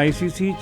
ICC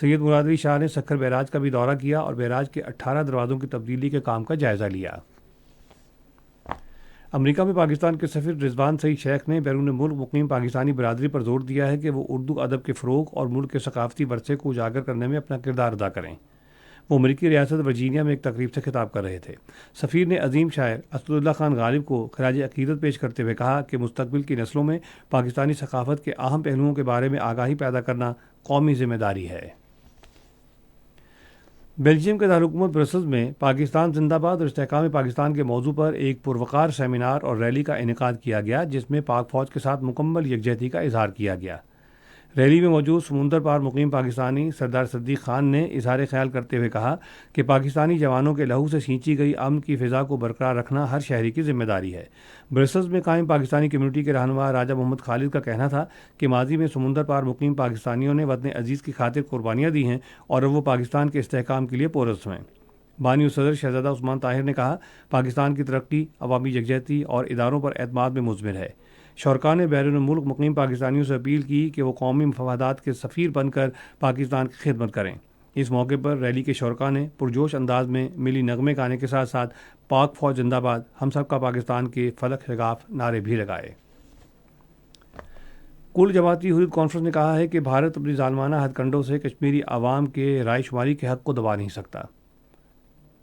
سید مراد علی شاہ نے Sukkur barrage کا بھی دورہ کیا اور بیراج کے 18 دروازوں کی تبدیلی کے کام کا جائزہ لیا۔ امریکہ میں پاکستان کے سفیر رضوان سعید شیخ نے بیرون ملک مقیم پاکستانی برادری پر زور دیا ہے کہ وہ اردو ادب کے فروغ اور ملک کے ثقافتی ورثے کو اجاگر کرنے میں اپنا کردار ادا کریں۔ وہ امریکی ریاست ورجینیا میں ایک تقریب سے خطاب کر رہے تھے۔ سفیر نے عظیم شاعر اسداللہ خان غالب کو خراج عقیدت پیش کرتے ہوئے کہا کہ مستقبل کی نسلوں میں پاکستانی ثقافت کے اہم پہلوؤں کے بارے میں آگاہی پیدا کرنا قومی ذمہ داری ہے۔ بیلجیم کے دارالحکومت برسلز میں پاکستان زندہ باد اور استحکام پاکستان کے موضوع پر ایک پروقار سیمینار اور ریلی کا انعقاد کیا گیا، جس میں پاک فوج کے ساتھ مکمل یکجہتی کا اظہار کیا گیا۔ ریلی میں موجود سمندر پار مقیم پاکستانی سردار صدیق خان نے اظہار خیال کرتے ہوئے کہا کہ پاکستانی جوانوں کے لہو سے سینچی گئی امن کی فضا کو برقرار رکھنا ہر شہری کی ذمہ داری ہے۔ برسلز میں قائم پاکستانی کمیونٹی کے رہنما راجہ محمد خالد کا کہنا تھا کہ ماضی میں سمندر پار مقیم پاکستانیوں نے وطن عزیز کی خاطر قربانیاں دی ہیں اور اب وہ پاکستان کے استحکام کے لیے پرعزم ہیں۔ بانی و صدر شہزادہ عثمان طاہر نے کہا، پاکستان کی ترقی عوامی یکجہتی اور اداروں پر اعتماد میں مضمر ہے۔ شرکاء نے بیرون ملک مقیم پاکستانیوں سے اپیل کی کہ وہ قومی مفادات کے سفیر بن کر پاکستان کی خدمت کریں۔ اس موقع پر ریلی کے شرکاء نے پرجوش انداز میں ملی نغمے گانے کے ساتھ ساتھ پاک فوج زندہ باد، ہم سب کا پاکستان کے فلک شگاف نعرے بھی لگائے۔ کل جماعتی حریت کانفرنس نے کہا ہے کہ بھارت اپنی ظالمانہ ہتھ کنڈوں سے کشمیری عوام کے رائے شماری کے حق کو دبا نہیں سکتا۔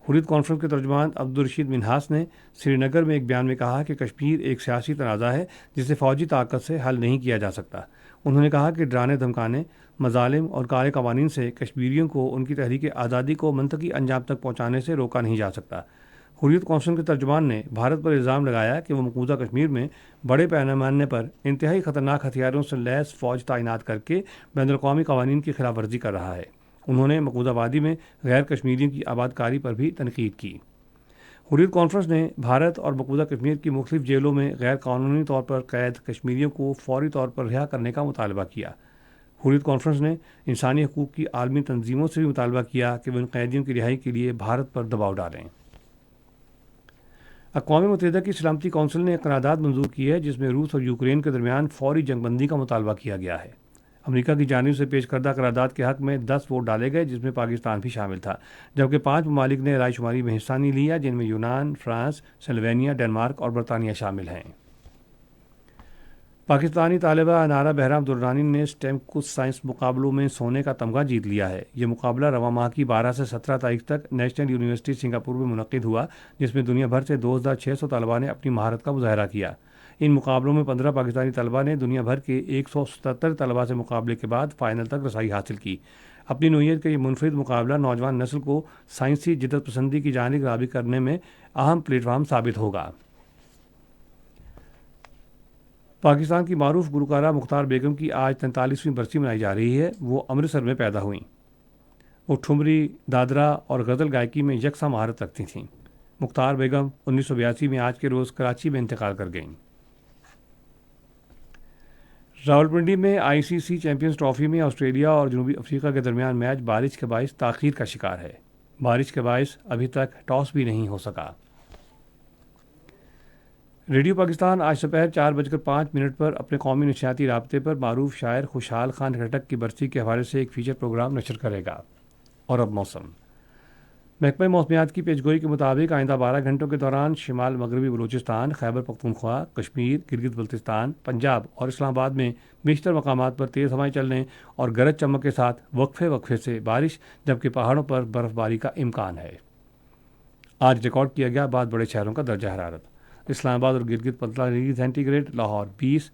حریت کانفرنس کے ترجمان عبدالرشید منہاس نے سری نگر میں ایک بیان میں کہا کہ کشمیر ایک سیاسی تنازع ہے جسے فوجی طاقت سے حل نہیں کیا جا سکتا۔ انہوں نے کہا کہ ڈرانے دھمکانے، مظالم اور کالے قوانین سے کشمیریوں کو ان کی تحریک آزادی کو منطقی انجام تک پہنچانے سے روکا نہیں جا سکتا۔ حریت کانفرنس کے ترجمان نے بھارت پر الزام لگایا کہ وہ مقبوضہ کشمیر میں بڑے پیمانے پر انتہائی خطرناک ہتھیاروں سے لیس فوج تعینات کر کے بین الاقوامی قوانین کی خلاف ورزی کر رہا ہے۔ انہوں نے مقبوضہ وادی میں غیر کشمیریوں کی آباد کاری پر بھی تنقید کی۔ حریت کانفرنس نے بھارت اور مقبوضہ کشمیر کی مختلف جیلوں میں غیر قانونی طور پر قید کشمیریوں کو فوری طور پر رہا کرنے کا مطالبہ کیا۔ حریت کانفرنس نے انسانی حقوق کی عالمی تنظیموں سے بھی مطالبہ کیا کہ وہ ان قیدیوں کی رہائی کے لیے بھارت پر دباؤ ڈالیں۔ اقوام متحدہ کی سلامتی کونسل نے ایک قرارداد منظور کی ہے جس میں روس اور یوکرین کے درمیان فوری جنگ بندی کا مطالبہ کیا گیا ہے۔ امریکہ کی جانب سے پیش کردہ قرارداد کے حق میں 10 ووٹ ڈالے گئے، جس میں پاکستان بھی شامل تھا، جبکہ 5 ممالک نے رائے شماری میں حصہ نہیں لیا، جن میں یونان، فرانس، سلوینیا، ڈنمارک اور برطانیہ شامل ہیں۔ پاکستانی طالبہ انارا بہرام دررانی نے سٹیم کچھ سائنس مقابلوں میں سونے کا تمغہ جیت لیا ہے۔ یہ مقابلہ رواں ماہ کی 12 سے 17 تاریخ تک نیشنل یونیورسٹی سنگاپور میں منعقد ہوا، جس میں دنیا بھر سے 2600 طلباء نے اپنی مہارت کا مظاہرہ کیا۔ ان مقابلوں میں 15 پاکستانی طلباء نے دنیا بھر کے 177 طلباء سے مقابلے کے بعد فائنل تک رسائی حاصل کی۔ اپنی نوعیت کا یہ منفرد مقابلہ نوجوان نسل کو سائنسی جدت پسندی کی جانب راغب کرنے میں اہم پلیٹ فارم ثابت ہوگا۔ پاکستان کی معروف گلوکارہ مختار بیگم کی آج 43ویں برسی منائی جا رہی ہے۔ وہ امرتسر میں پیدا ہوئیں۔ وہ ٹھمری، دادرا اور غزل گائکی میں یکساں مہارت رکھتی تھیں۔ مختار بیگم 1982 میں آج کے روز کراچی میں انتقال کر گئیں۔ راولپنڈی میں آئی سی سی چیمپئنز ٹرافی میں آسٹریلیا اور جنوبی افریقہ کے درمیان میچ بارش کے باعث تاخیر کا شکار ہے۔ بارش کے باعث ابھی تک ٹاس بھی نہیں ہو سکا۔ ریڈیو پاکستان آج دوپہر 4:05 پر اپنے قومی نشریاتی رابطے پر معروف شاعر خوشحال خان کھٹک کی برسی کے حوالے سے ایک فیچر پروگرام نشر کرے گا۔ اور اب موسم۔ محکمہ موسمیات کی پیشگوئی کے مطابق آئندہ 12 گھنٹوں کے دوران شمال مغربی بلوچستان، خیبر پختونخوا، کشمیر، گلگت بلتستان، پنجاب اور اسلام آباد میں بیشتر مقامات پر تیز ہوائیں چلنے اور گرج چمک کے ساتھ وقفے سے بارش، جبکہ پہاڑوں پر برف باری کا امکان ہے۔ آج ریکارڈ کیا گیا بعض بڑے شہروں کا درجہ حرارت۔ اسلام آباد اور Gilgit 15 degree centigrade, Lahore 20،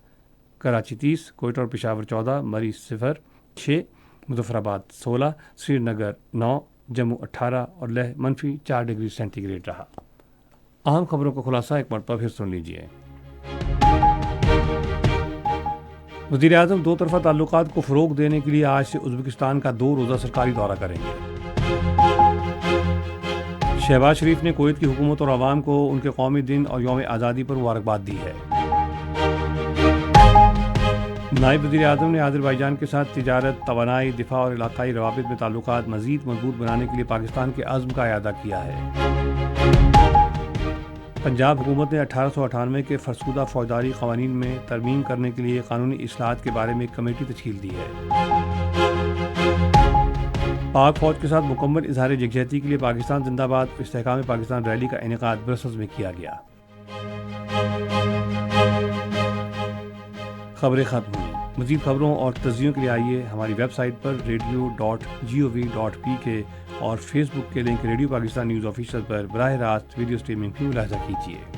Karachi 30، Quetta اور پشاور 14، مری 0، مظفر آباد 16، سری نگر 9، جموں 18 اور لہ -4 ڈگری سینٹی گریڈ رہا۔ اہم خبروں کا خلاصہ ایک مرتبہ پھر سن لیجیے۔ وزیر اعظم دو طرفہ تعلقات کو فروغ دینے کے لیے آج سے ازبکستان کا 2 روزہ سرکاری دورہ کریں گے۔ شہباز شریف نے کویت کی حکومت اور عوام کو ان کے قومی دن اور یوم آزادی پر مبارکباد دی ہے۔ نائب وزیر اعظم نے آذربائیجان کے ساتھ تجارت، توانائی، دفاع اور علاقائی روابط میں تعلقات مزید مضبوط بنانے کے لیے پاکستان کے عزم کا اعادہ کیا ہے۔ پنجاب حکومت نے 1898 کے فرسودہ فوجداری قوانین میں ترمیم کرنے کے لیے قانونی اصلاحات کے بارے میں ایک کمیٹی تشکیل دی ہے۔ پاک فوج کے ساتھ مکمل اظہار یکجہتی کے لیے پاکستان زندہ باد استحکام پاکستان ریلی کا انعقاد برسلز میں کیا گیا۔ خبریں ختم ہوئیں۔ مزید خبروں اور تجزیوں کے لیے آئیے ہماری ویب سائٹ پر radio.gov.pk اور فیس بک کے link radio Pakistan news official پر براہ راست ویڈیو سٹریمنگ بھی ملاحظہ کیجیے۔